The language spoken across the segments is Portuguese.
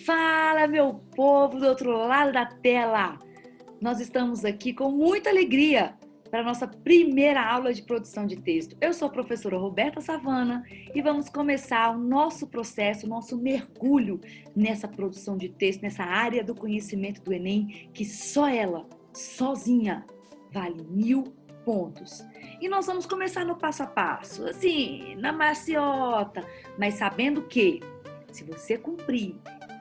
Fala, meu povo do outro lado da tela! Nós estamos aqui com muita alegria para a nossa primeira aula de produção de texto. Eu sou a professora Roberta Savana e vamos começar o nosso processo, o nosso mergulho nessa produção de texto, nessa área do conhecimento do Enem, que só ela, sozinha, vale 1000 pontos. E nós vamos começar no passo a passo, assim, na maciota, mas sabendo que, se você cumprir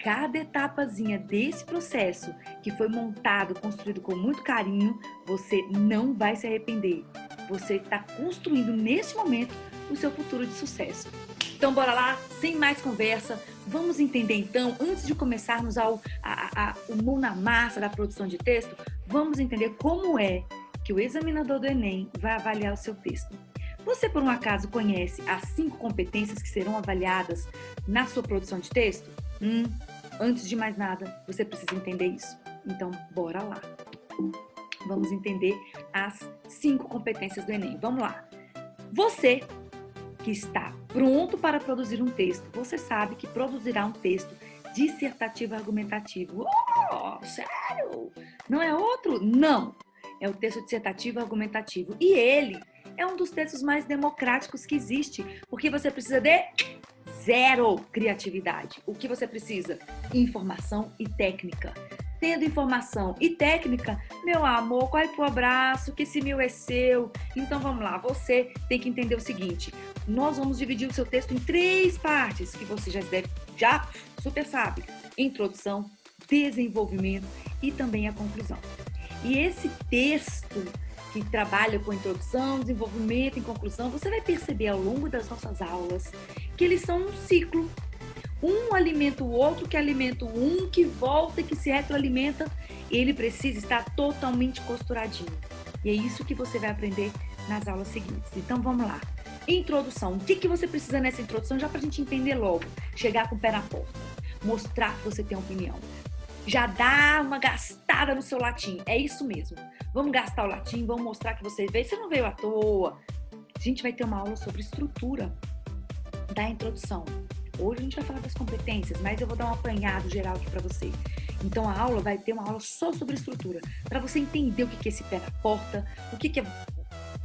cada etapazinha desse processo que foi montado, construído com muito carinho, você não vai se arrepender. Você está construindo nesse momento o seu futuro de sucesso. Então bora lá, sem mais conversa, vamos entender então, antes de começarmos o mão na massa da produção de texto, vamos entender como é que o examinador do Enem vai avaliar o seu texto. Você, por um acaso, conhece as 5 competências que serão avaliadas na sua produção de texto? Antes de mais nada, você precisa entender isso. Então, bora lá. Vamos entender as 5 competências do Enem. Vamos lá. Você que está pronto para produzir um texto, você sabe que produzirá um texto dissertativo argumentativo. Oh, sério? Não é outro? Não. É o texto dissertativo argumentativo. E ele é um dos textos mais democráticos que existe, porque você precisa de 0 criatividade. O que você precisa? Informação e técnica. Tendo informação e técnica, meu amor, corre pro abraço, que esse 1000 é seu. Então vamos lá, você tem que entender o seguinte: nós vamos dividir o seu texto em 3 partes, que você já super sabe: introdução, desenvolvimento e também a conclusão. E esse texto que trabalha com introdução, desenvolvimento e conclusão, você vai perceber ao longo das nossas aulas que eles são um ciclo. Um alimenta o outro, que alimenta um, que volta e que se retroalimenta. Ele precisa estar totalmente costuradinho. E é isso que você vai aprender nas aulas seguintes. Então vamos lá. Introdução. O que você precisa nessa introdução? Já para a gente entender logo. Chegar com o pé na porta. Mostrar que você tem opinião. Já dá uma gastada no seu latim. É isso mesmo. Vamos gastar o latim, vamos mostrar que você veio. Você não veio à toa. A gente vai ter uma aula sobre estrutura da introdução. Hoje a gente vai falar das competências, mas eu vou dar um apanhado geral aqui para você. Então a aula vai ter uma aula só sobre estrutura, para você entender o que é esse pé na porta, o que é...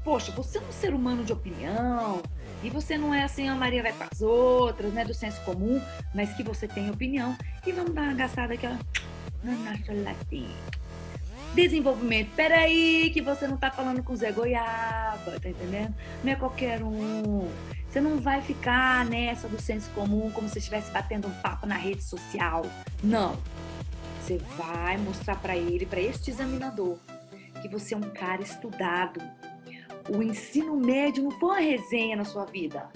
Poxa, você é um ser humano de opinião, e você não é assim, a Maria vai para as outras, né, do senso comum, mas que você tem opinião. E vamos dar uma gastada aqui, ó, na nossa latim. Desenvolvimento. Peraí, que você não tá falando com o Zé Goiaba, tá entendendo? Não é qualquer um. Você não vai ficar nessa do senso comum como se estivesse batendo um papo na rede social. Não. Você vai mostrar para ele, para este examinador, que você é um cara estudado. O ensino médio não foi uma resenha na sua vida.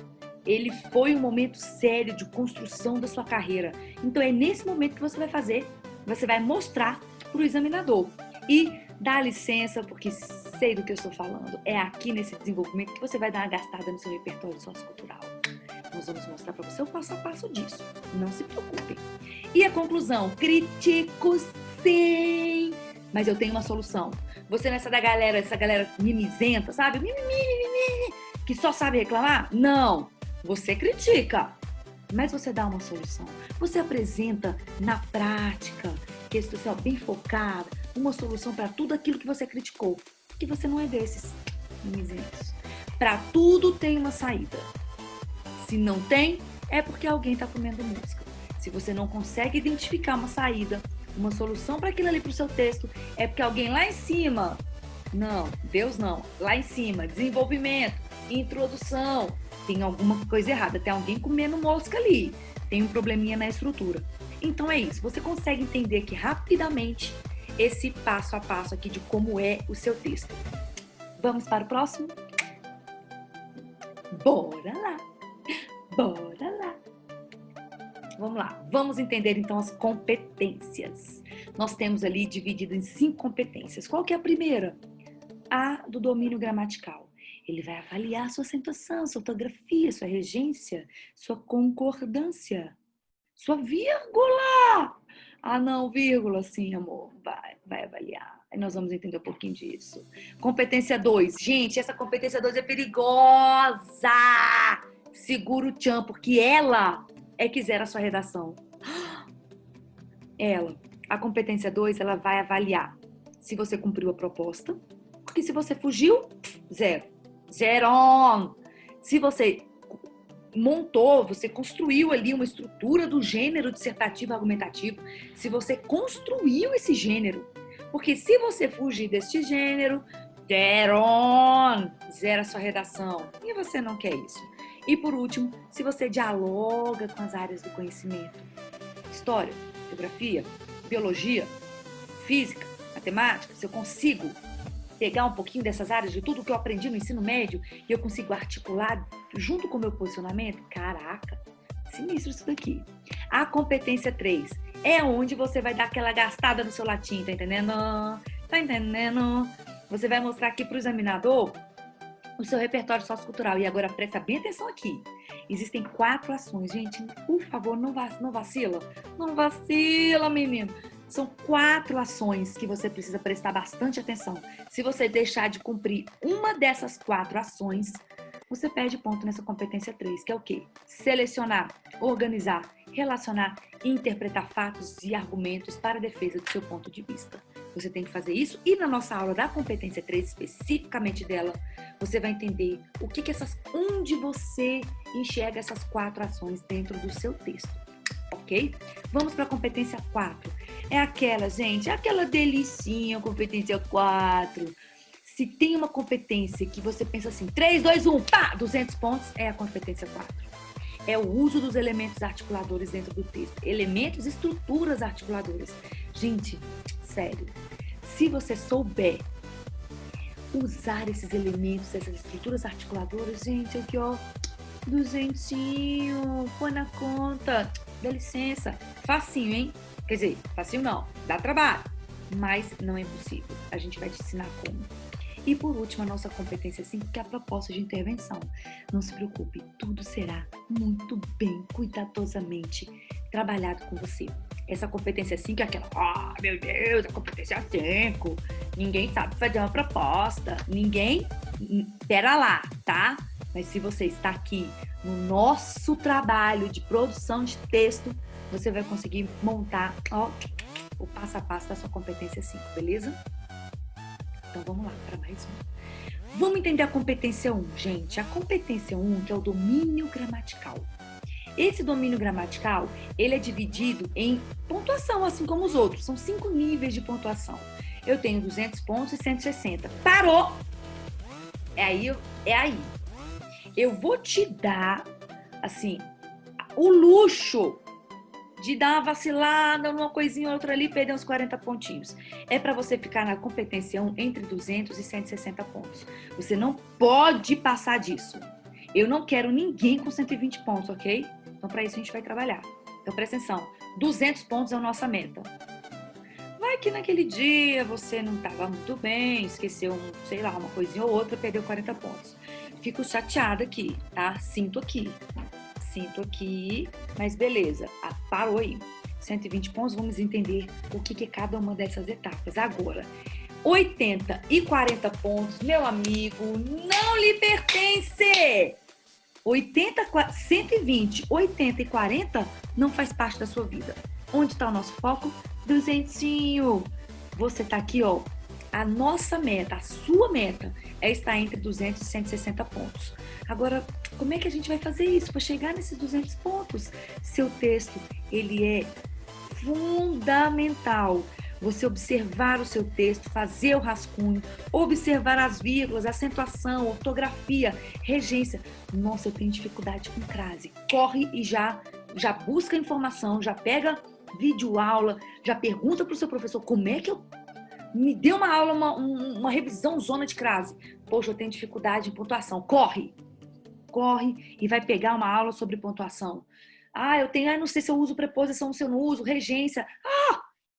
Ele foi um momento sério de construção da sua carreira. Então é nesse momento que você vai fazer, você vai mostrar para o examinador. E dá licença, porque sei do que eu estou falando. É aqui nesse desenvolvimento que você vai dar uma gastada no seu repertório sociocultural. Nós vamos mostrar para você o passo a passo disso. Não se preocupe. E a conclusão? Critico sim, mas eu tenho uma solução. Você não é essa galera mimizenta, sabe? Mimimi, que só sabe reclamar? Não. Você critica, mas você dá uma solução. Você apresenta na prática, que é situação bem focada, uma solução para tudo aquilo que você criticou. Que você não é desses mimizentos. Para tudo tem uma saída. Se não tem, é porque alguém está comendo música. Se você não consegue identificar uma saída, uma solução para aquilo ali para o seu texto, é porque alguém lá em cima, não, Deus não, lá em cima, desenvolvimento, introdução, tem alguma coisa errada, tem alguém comendo mosca ali, tem um probleminha na estrutura. Então é isso, você consegue entender aqui rapidamente esse passo a passo aqui de como é o seu texto. Vamos para o próximo? Bora lá! Bora lá! Vamos lá, vamos entender então as competências. Nós temos ali dividido em 5 competências. Qual que é a primeira? A do domínio gramatical. Ele vai avaliar sua acentuação, sua ortografia, sua regência, sua concordância, sua vírgula. Ah, não, vírgula, sim, amor. Vai avaliar. Aí nós vamos entender um pouquinho disso. Competência 2. Gente, essa competência 2 é perigosa. Segura o tchan, porque ela é que zera a sua redação. A competência 2, ela vai avaliar se você cumpriu a proposta, porque se você fugiu, zero. Zero! Se você montou, você construiu ali uma estrutura do gênero dissertativo argumentativo, se você construiu esse gênero, porque se você fugir deste gênero, zero a sua redação, e você não quer isso. E por último, se você dialoga com as áreas do conhecimento, história, geografia, biologia, física, matemática, se eu consigo pegar um pouquinho dessas áreas, de tudo que eu aprendi no ensino médio, e eu consigo articular junto com o meu posicionamento, caraca, sinistro isso daqui. A competência 3 é onde você vai dar aquela gastada no seu latim, tá entendendo? Tá entendendo? Você vai mostrar aqui pro examinador o seu repertório sociocultural. E agora presta bem atenção aqui. Existem 4 ações. Gente, por favor, não vacila. Não vacila, menino. São 4 ações que você precisa prestar bastante atenção. Se você deixar de cumprir uma dessas 4 ações, você perde ponto nessa competência 3, que é o quê? Selecionar, organizar, relacionar e interpretar fatos e argumentos para a defesa do seu ponto de vista. Você tem que fazer isso e na nossa aula da competência 3, especificamente dela, você vai entender onde você enxerga essas 4 ações dentro do seu texto, ok? Vamos para a competência 4. É aquela, gente, aquela delicinha, competência 4. Se tem uma competência que você pensa assim, 3, 2, 1, pá, 200 pontos, é a competência 4. É o uso dos elementos articuladores dentro do texto. Elementos e estruturas articuladoras. Gente, sério, se você souber usar esses elementos, essas estruturas articuladoras, gente, aqui ó, 200, põe na conta, dá licença, facinho, hein? Quer dizer, facinho não, dá trabalho, mas não é impossível. A gente vai te ensinar como. E por último, a nossa competência 5, que é a proposta de intervenção. Não se preocupe, tudo será muito bem, cuidadosamente trabalhado com você. Essa competência 5 é aquela, meu Deus, a competência 5. Ninguém sabe fazer uma proposta. Ninguém, pera lá, tá? Mas se você está aqui no nosso trabalho de produção de texto, você vai conseguir montar o passo a passo da sua competência 5, beleza? Então vamos lá para mais um. Vamos entender a competência 1, gente. A competência 1, que é o domínio gramatical. Esse domínio gramatical, ele é dividido em pontuação, assim como os outros. São 5 níveis de pontuação. Eu tenho 200 pontos e 160. Parou! É aí. Eu vou te dar, assim, o luxo de dar uma vacilada numa coisinha ou outra ali e perder uns 40 pontinhos. É para você ficar na competência 1 entre 200 e 160 pontos. Você não pode passar disso. Eu não quero ninguém com 120 pontos, ok? Então, para isso a gente vai trabalhar. Então, presta atenção. 200 pontos é a nossa meta. Vai que naquele dia você não estava muito bem, esqueceu, uma coisinha ou outra, perdeu 40 pontos. Fico chateada aqui, tá? Sinto aqui, mas beleza. Parou aí. 120 pontos, vamos entender o que é cada uma dessas etapas. Agora, 80 e 40 pontos, meu amigo, não lhe pertence! 120, 80 e 40 não faz parte da sua vida. Onde está o nosso foco? 200. Você está aqui, ó. A nossa meta, a sua meta é estar entre 200 e 160 pontos. Agora, como é que a gente vai fazer isso para chegar nesses 200 pontos? Seu texto, ele é fundamental. Você observar o seu texto, fazer o rascunho, observar as vírgulas, acentuação, ortografia, regência. Nossa, eu tenho dificuldade com crase. Corre e já busca informação, já pega vídeo aula, já pergunta para o seu professor como é que eu me dê uma aula, uma revisão zona de crase. Poxa, eu tenho dificuldade em pontuação. Corre e vai pegar uma aula sobre pontuação. Não sei se eu uso preposição, se eu não uso, regência.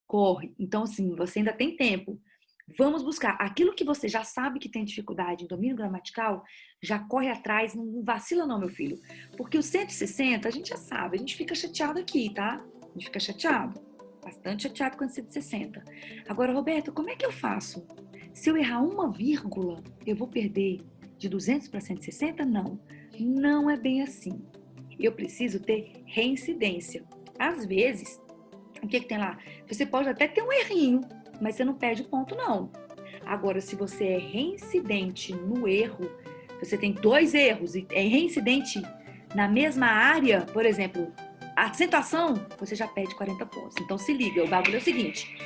Corre. Então, assim, você ainda tem tempo. Vamos buscar aquilo que você já sabe que tem dificuldade em domínio gramatical, já corre atrás, não vacila não, meu filho. Porque o 160, a gente já sabe, a gente fica chateado aqui, tá? A gente fica chateado. Bastante chateado com o 160. Agora, Roberto, como é que eu faço? Se eu errar uma vírgula, eu vou perder de 200 para 160? Não é bem assim. Eu preciso ter reincidência. Às vezes, O que tem lá? Você pode até ter um errinho, mas você não perde ponto, não. Agora, se você é reincidente no erro, você tem 2 erros e é reincidente na mesma área, por exemplo, a acentuação, você já perde 40 pontos. Então, se liga, o bagulho é o seguinte,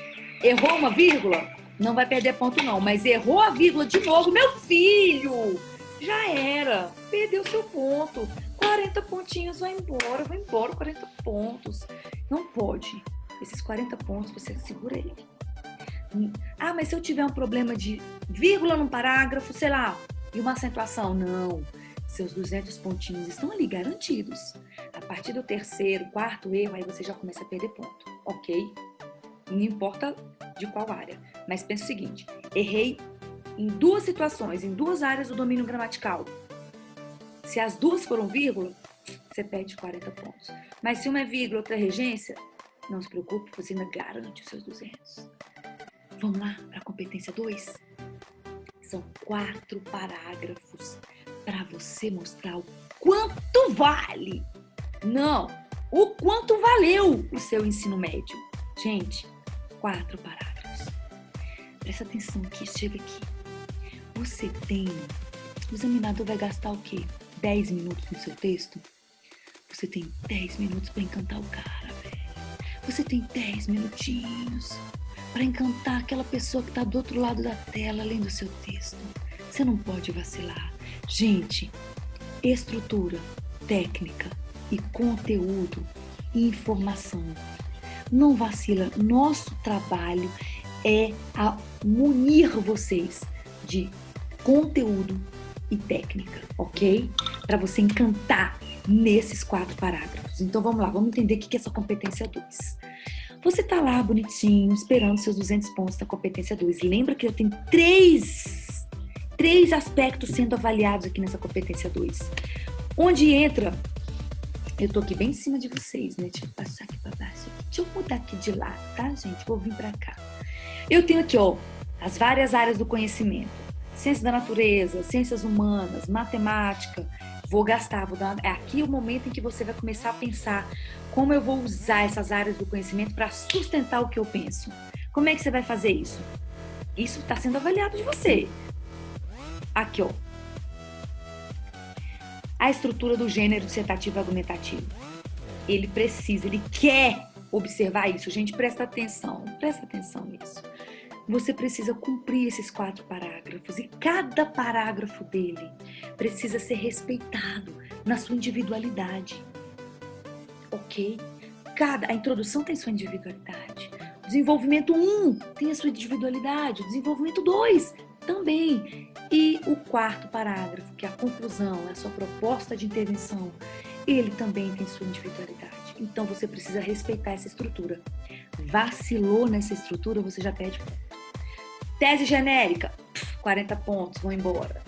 errou uma vírgula, não vai perder ponto não, mas errou a vírgula de novo, meu filho, já era, perdeu seu ponto. 40 pontinhos, vai embora, 40 pontos. Não pode. Esses 40 pontos, você segura ele. Ah, mas se eu tiver um problema de vírgula num parágrafo, sei lá, e uma acentuação? Não. Seus 200 pontinhos estão ali garantidos. A partir do 3º, 4º erro, aí você já começa a perder ponto, ok? Não importa de qual área. Mas pensa o seguinte, errei em 2 situações, em 2 áreas do domínio gramatical. Se as 2 foram vírgula, você perde 40 pontos. Mas se uma é vírgula, outra é regência, não se preocupe, você ainda garante os seus 200. Vamos lá para a competência 2? São 4 parágrafos para você mostrar o quanto vale. Não, o quanto valeu o seu ensino médio. Gente, 4 parágrafos. Presta atenção aqui, chega aqui. Você tem... O examinador vai gastar o quê? 10 minutos no seu texto? Você tem 10 minutos para encantar o cara, velho. Você tem 10 minutinhos para encantar aquela pessoa que está do outro lado da tela lendo o seu texto. Você não pode vacilar. Gente, estrutura, técnica e conteúdo e informação. Não vacila. Nosso trabalho é munir vocês de conteúdo e técnica, ok? Para você encantar nesses 4 parágrafos. Então vamos lá, vamos entender o que é essa competência 2. Você tá lá bonitinho, esperando seus 200 pontos da competência 2. Lembra que eu tenho 3 aspectos sendo avaliados aqui nessa competência 2. Onde entra... Eu tô aqui bem em cima de vocês, né? Deixa eu passar aqui pra baixo. Deixa eu mudar aqui de lado, tá, gente? Vou vir pra cá. Eu tenho aqui, ó, as várias áreas do conhecimento. Ciências da natureza, ciências humanas, matemática. Vou dar... É aqui o momento em que você vai começar a pensar como eu vou usar essas áreas do conhecimento para sustentar o que eu penso. Como é que você vai fazer isso? Isso está sendo avaliado de você. Aqui, ó. A estrutura do gênero dissertativo e argumentativo. Ele quer observar isso. Gente, presta atenção nisso. Você precisa cumprir esses 4 parágrafos e cada parágrafo dele precisa ser respeitado na sua individualidade, ok? A introdução tem sua individualidade, o desenvolvimento 1 tem a sua individualidade, o desenvolvimento 2 também. E o 4º parágrafo, que é a conclusão, a sua proposta de intervenção, ele também tem sua individualidade. Então você precisa respeitar essa estrutura. Vacilou nessa estrutura, você já perde ponto. Tese genérica, 40 pontos, vão embora.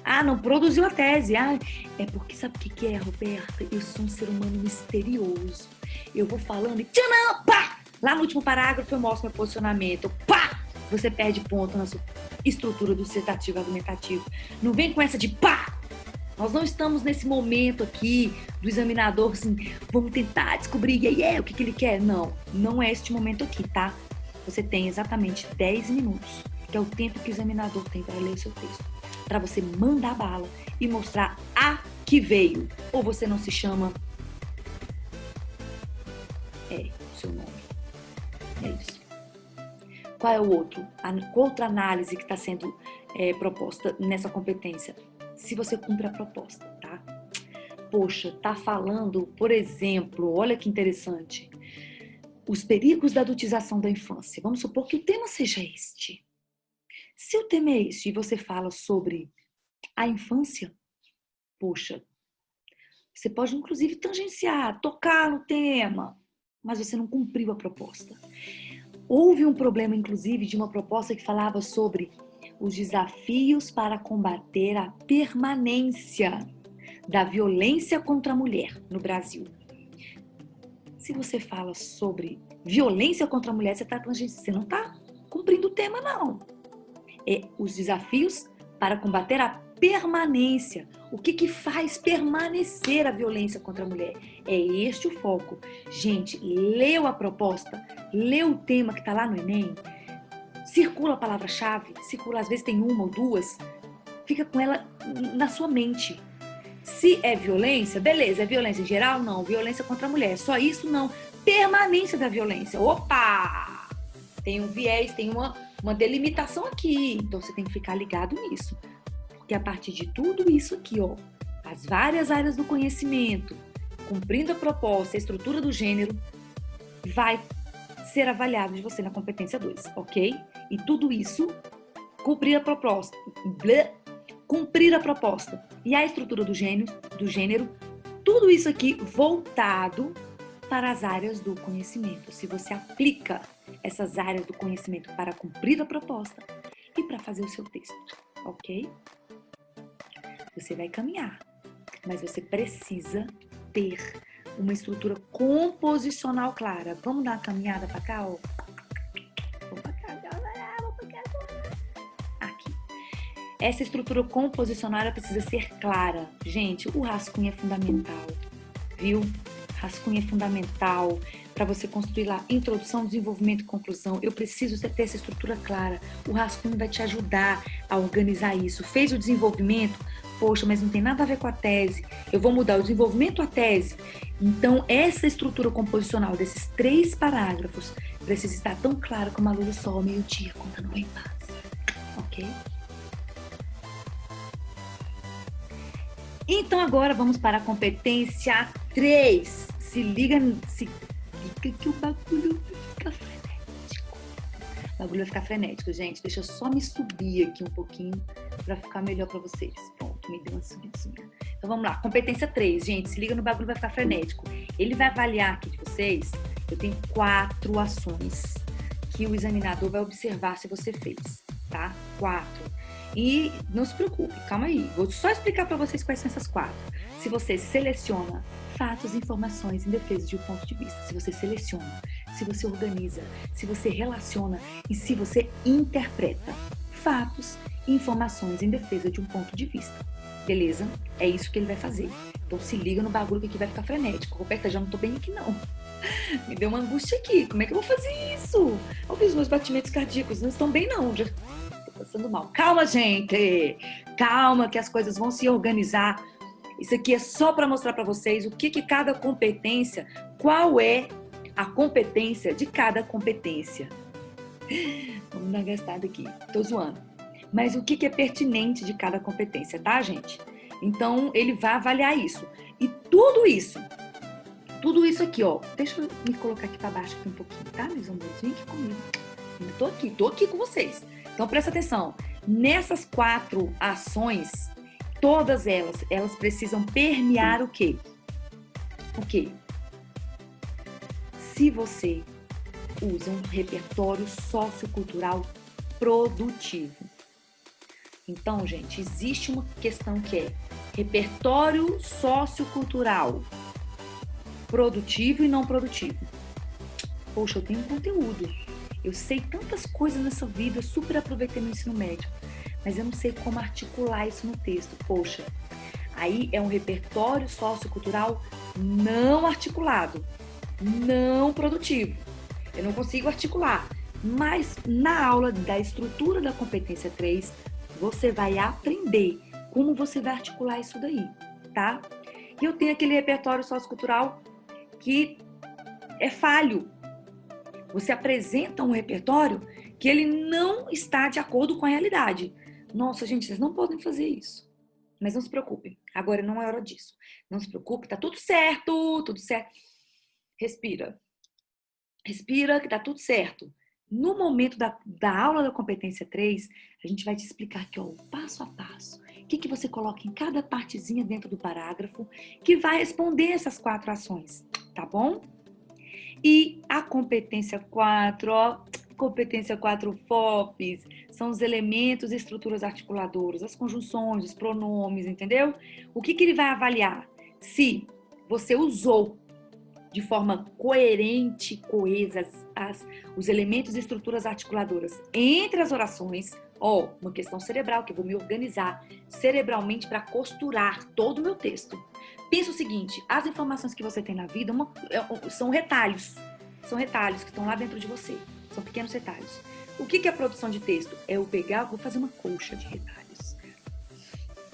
Ah, não produziu a tese. Ah, é porque sabe o que é, Roberta? Eu sou um ser humano misterioso. Eu vou falando e tchanã, pá! Lá no último parágrafo eu mostro meu posicionamento. Pá! Você perde ponto na sua estrutura do dissertativo argumentativo. Não vem com essa de pá! Nós não estamos nesse momento aqui do examinador, assim, vamos tentar descobrir o que ele quer. Não, não é este momento aqui, tá? Você tem exatamente 10 minutos, que é o tempo que o examinador tem para ler o seu texto, para você mandar bala e mostrar a que veio. Ou você não se chama... o seu nome. É isso. Qual é o outro? A outra análise que está sendo proposta nessa competência? Se você cumpre a proposta, tá? Poxa, tá falando, por exemplo, olha que interessante, os perigos da adultização da infância. Vamos supor que o tema seja este. Se o tema é este e você fala sobre a infância, poxa, você pode inclusive tangenciar, tocar no tema, mas você não cumpriu a proposta. Houve um problema, inclusive, de uma proposta que falava sobre os desafios para combater a permanência da violência contra a mulher no Brasil. Se você fala sobre violência contra a mulher, você não está cumprindo o tema, não. É os desafios para combater a permanência. O que faz permanecer a violência contra a mulher? É este o foco. Gente, leu a proposta, leu o tema que está lá no Enem, circula a palavra-chave, circula, às vezes tem uma ou duas, fica com ela na sua mente. Se é violência, beleza, é violência em geral? Não, violência contra a mulher. Só isso? Não. Permanência da violência. Opa! Tem um viés, tem uma delimitação aqui. Então você tem que ficar ligado nisso. Porque a partir de tudo isso aqui, ó, as várias áreas do conhecimento, cumprindo a proposta, a estrutura do gênero, vai ser avaliado de você na competência 2, ok? E tudo isso, cumprir a proposta. Cumprir a proposta e a estrutura do gênero, tudo isso aqui voltado para as áreas do conhecimento. Se você aplica essas áreas do conhecimento para cumprir a proposta e para fazer o seu texto, ok? Você vai caminhar, mas você precisa ter uma estrutura composicional clara. Vamos dar uma caminhada para cá, ó. Vamos para cá, galera. Vamos para cá agora. Aqui. Essa estrutura composicional ela precisa ser clara. Gente, o rascunho é fundamental, viu? Rascunho é fundamental para você construir lá introdução, desenvolvimento e conclusão. Eu preciso ter essa estrutura clara. O rascunho vai te ajudar a organizar isso. Fez o desenvolvimento? Poxa, mas não tem nada a ver com a tese. Eu vou mudar o desenvolvimento à tese. Então, essa estrutura composicional desses 3 parágrafos precisa estar tão clara como a luz do sol ao meio-dia, quando a nuvem passa. Ok? Então, agora vamos para a competência 3. Se liga que o bagulho vai ficar frenético. O bagulho vai ficar frenético, gente. Deixa eu só me subir aqui um pouquinho para ficar melhor para vocês. Pronto, me deu uma subidinha. Então, vamos lá. Competência 3, gente. Se liga no bagulho, vai ficar frenético. Ele vai avaliar aqui de vocês. Eu tenho 4 ações que o examinador vai observar se você fez, tá? 4. E não se preocupe, calma aí. Vou só explicar para vocês quais são essas 4. Se você seleciona fatos e informações em defesa de um ponto de vista, se você seleciona, se você organiza, se você relaciona e se você interpreta fatos e informações em defesa de um ponto de vista. Beleza? É isso que ele vai fazer. Então se liga no bagulho que aqui vai ficar frenético. Roberta, já não tô bem aqui não. Me deu uma angústia aqui. Como é que eu vou fazer isso? Olha, os meus batimentos cardíacos não estão bem não. Já tô passando mal. Calma, gente. Calma que as coisas vão se organizar. Isso aqui é só para mostrar para vocês o que cada competência, qual é a competência de cada competência. Vamos dar uma gastada aqui. Tô zoando. Mas o que é pertinente de cada competência, tá, gente? Então, ele vai avaliar isso. E tudo isso aqui, ó. Deixa eu me colocar aqui para baixo aqui um pouquinho, tá, meus amores? Vem aqui comigo. Eu tô aqui com vocês. Então, presta atenção. Nessas 4 ações, todas elas precisam permear o quê? O quê? Se você usa um repertório sociocultural produtivo. Então, gente, existe uma questão que é repertório sociocultural produtivo e não produtivo. Poxa, eu tenho conteúdo. Eu sei tantas coisas nessa vida, eu super aproveitei no ensino médio, mas eu não sei como articular isso no texto. Poxa, aí é um repertório sociocultural não articulado, não produtivo. Eu não consigo articular. Mas na aula da estrutura da competência 3, você vai aprender como você vai articular isso daí, tá? E eu tenho aquele repertório sociocultural que é falho. Você apresenta um repertório que ele não está de acordo com a realidade. Nossa, gente, vocês não podem fazer isso. Mas não se preocupem, agora não é hora disso. Não se preocupe, tá tudo certo, tudo certo. Respira. Respira que tá tudo certo. No momento da aula da competência 3, a gente vai te explicar aqui, ó, o passo a passo. O que você coloca em cada partezinha dentro do parágrafo que vai responder essas 4 ações, tá bom? E a competência 4, ó, competência 4 FOPs, são os elementos e estruturas articuladoras, as conjunções, os pronomes, entendeu? O que ele vai avaliar? Se você usou de forma coerente, coesa, os elementos e estruturas articuladoras entre as orações, Ó, uma questão cerebral, que eu vou me organizar cerebralmente para costurar todo o meu texto. Pensa o seguinte, as informações que você tem na vida são retalhos. São retalhos que estão lá dentro de você. São pequenos retalhos. O que é a produção de texto? É eu pegar, vou fazer uma colcha de retalhos.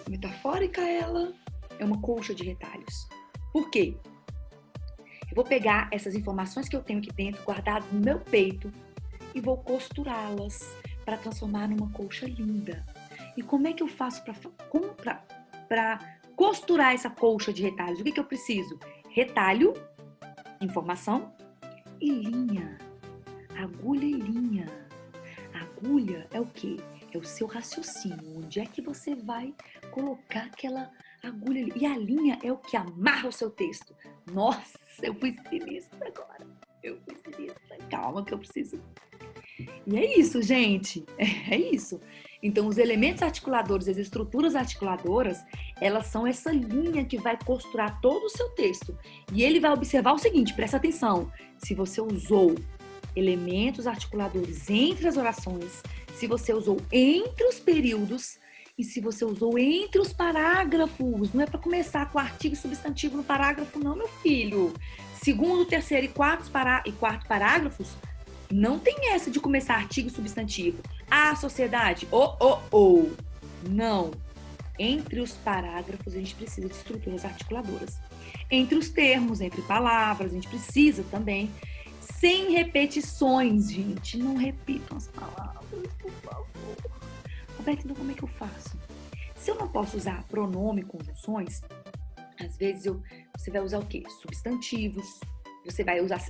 Metafórica ela é uma colcha de retalhos. Por quê? Eu vou pegar essas informações que eu tenho aqui dentro, guardadas no meu peito, e vou costurá-las para transformar numa colcha linda. E como é que eu faço para costurar essa colcha de retalhos? O que eu preciso? Retalho, informação e linha. Agulha e linha. Agulha é o quê? É o seu raciocínio. Onde é que você vai colocar aquela agulha ali? E a linha é o que amarra o seu texto. Nossa, eu fui sinistra agora. Eu fui sinistra. Calma que eu preciso. E é isso, gente. É isso. Então, os elementos articuladores, as estruturas articuladoras, elas são essa linha que vai costurar todo o seu texto. E ele vai observar o seguinte, presta atenção. Se você usou elementos articuladores entre as orações, se você usou entre os períodos e se você usou entre os parágrafos. Não é para começar com artigo e substantivo no parágrafo, não, meu filho. Segundo, terceiro e quarto parágrafos, não tem essa de começar artigo e substantivo. A sociedade, não. Entre os parágrafos, a gente precisa de estruturas articuladoras. Entre os termos, entre palavras, a gente precisa também. Sem repetições, gente. Não repitam as palavras, por favor. Roberto, então como é que eu faço? Se eu não posso usar pronome e conjunções, às vezes você vai usar o quê? Substantivos. Você vai usar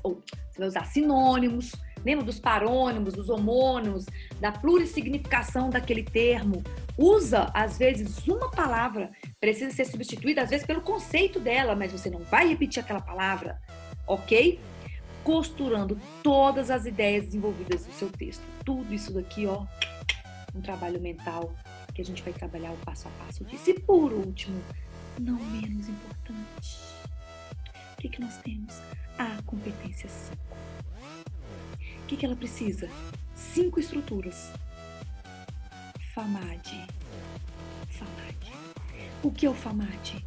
sinônimos. Lembra dos parônimos, dos homônimos, da plurissignificação daquele termo? Usa, às vezes, uma palavra precisa ser substituída, às vezes, pelo conceito dela, mas você não vai repetir aquela palavra, ok? Costurando todas as ideias desenvolvidas no seu texto. Tudo isso daqui, ó, um trabalho mental que a gente vai trabalhar o passo a passo disso. E por último, não menos importante, o que nós temos? A competência 5. O que ela precisa? 5 estruturas. FAMAD. O que é o FAMAD?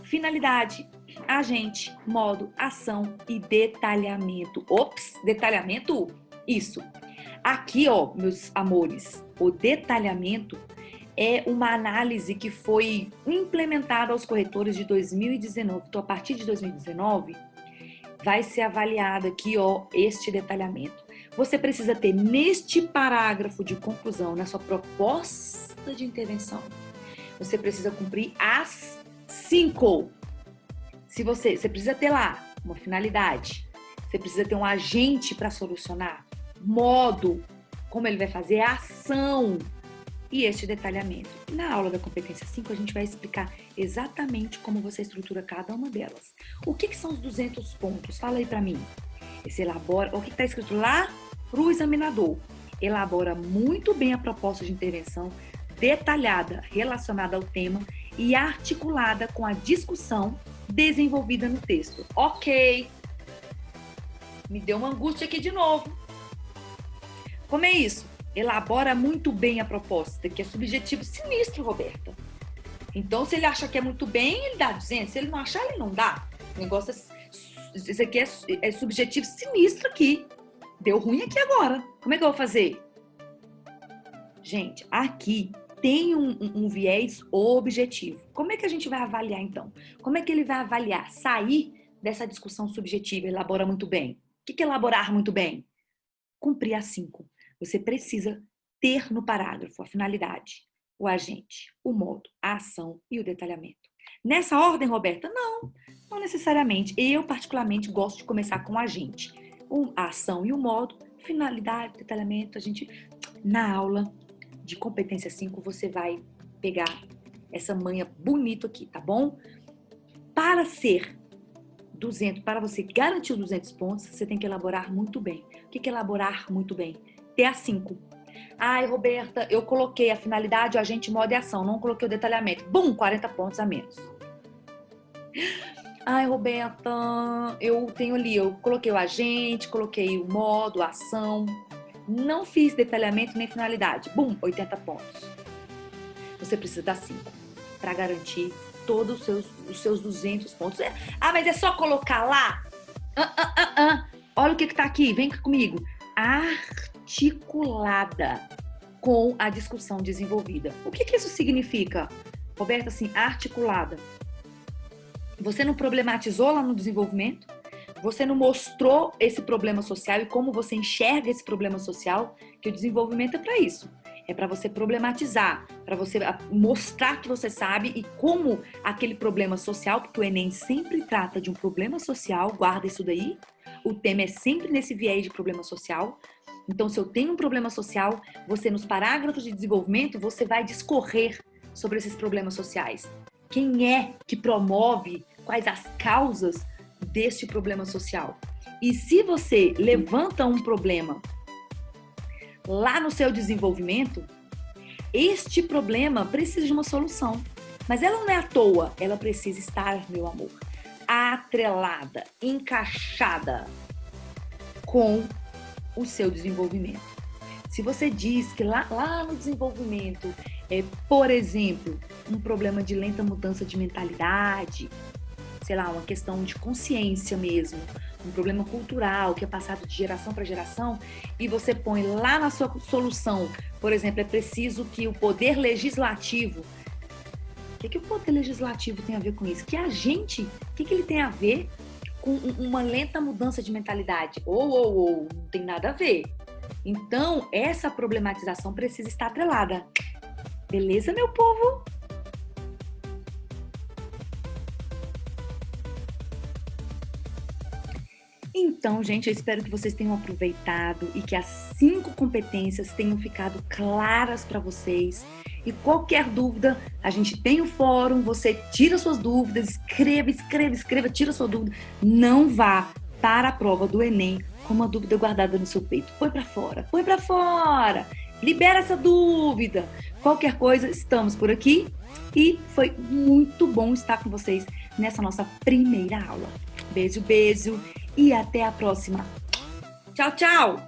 Finalidade, agente, modo, ação e detalhamento. Ops, detalhamento? Isso. Aqui, ó, meus amores, o detalhamento é uma análise que foi implementada aos corretores de 2019. Então, a partir de 2019, vai ser avaliado aqui, ó, este detalhamento. Você precisa ter neste parágrafo de conclusão, na sua proposta de intervenção, você precisa cumprir as 5. Se você precisa ter lá uma finalidade, você precisa ter um agente para solucionar, modo, como ele vai fazer, a ação e este detalhamento. Na aula da competência 5, a gente vai explicar exatamente como você estrutura cada uma delas. O que são os 200 pontos? Fala aí para mim. Você elabora, o que está escrito lá para o examinador? Elabora muito bem a proposta de intervenção, detalhada, relacionada ao tema e articulada com a discussão desenvolvida no texto. Ok. Me deu uma angústia aqui de novo. Como é isso? Elabora muito bem a proposta, que é subjetivo sinistro, Roberta. Então, se ele acha que é muito bem, ele dá 200. Se ele não achar, ele não dá. O negócio isso aqui é subjetivo sinistro aqui. Deu ruim aqui agora. Como é que eu vou fazer? Gente, aqui tem um viés objetivo. Como é que a gente vai avaliar, então? Como é que ele vai avaliar? Sair dessa discussão subjetiva, elabora muito bem. O que é elaborar muito bem? Cumprir as 5. Você precisa ter no parágrafo a finalidade, o agente, o modo, a ação e o detalhamento. Nessa ordem, Roberta? Não necessariamente. Eu, particularmente, gosto de começar com o agente. A ação e o modo, finalidade, detalhamento. A gente, na aula de competência 5, você vai pegar essa manha bonito aqui, tá bom? Para ser 200, para você garantir os 200 pontos, você tem que elaborar muito bem. O que é elaborar muito bem? Ter a 5. Ai, Roberta, eu coloquei a finalidade, o agente, modo e ação, não coloquei o detalhamento. Bum, 40 pontos a menos. Ai, Roberta, eu tenho ali, eu coloquei o agente, coloquei o modo, a ação. Não fiz detalhamento nem finalidade. Bum, 80 pontos. Você precisa dar 5 para garantir todos os seus 200 pontos. Mas é só colocar lá? Olha o que está aqui, vem comigo. Articulada com a discussão desenvolvida. O que isso significa, Roberta? Assim, articulada. Você não problematizou lá no desenvolvimento? Você não mostrou esse problema social e como você enxerga esse problema social? Que o desenvolvimento é para isso. É para você problematizar, para você mostrar que você sabe e como aquele problema social, porque o Enem sempre trata de um problema social, guarda isso daí. O tema é sempre nesse viés de problema social. Então, se eu tenho um problema social, você nos parágrafos de desenvolvimento, você vai discorrer sobre esses problemas sociais. Quem é que promove, quais as causas deste problema social? E se você levanta um problema lá no seu desenvolvimento, este problema precisa de uma solução. Mas ela não é à toa, ela precisa estar, meu amor, atrelada, encaixada com o seu desenvolvimento. Se você diz que lá no desenvolvimento por exemplo, um problema de lenta mudança de mentalidade, sei lá, uma questão de consciência mesmo, um problema cultural que é passado de geração para geração, e você põe lá na sua solução, por exemplo, é preciso que o poder legislativo... O que o poder legislativo tem a ver com isso? Que a gente, o que ele tem a ver com uma lenta mudança de mentalidade? Não tem nada a ver. Então, essa problematização precisa estar atrelada. Beleza, meu povo? Então, gente, eu espero que vocês tenham aproveitado e que as 5 competências tenham ficado claras para vocês. E qualquer dúvida, a gente tem o fórum, você tira suas dúvidas, escreva, tira sua dúvida. Não vá para a prova do Enem com uma dúvida guardada no seu peito. Põe para fora. Libera essa dúvida. Qualquer coisa, estamos por aqui. E foi muito bom estar com vocês nessa nossa primeira aula. Beijo, beijo e até a próxima. Tchau, tchau!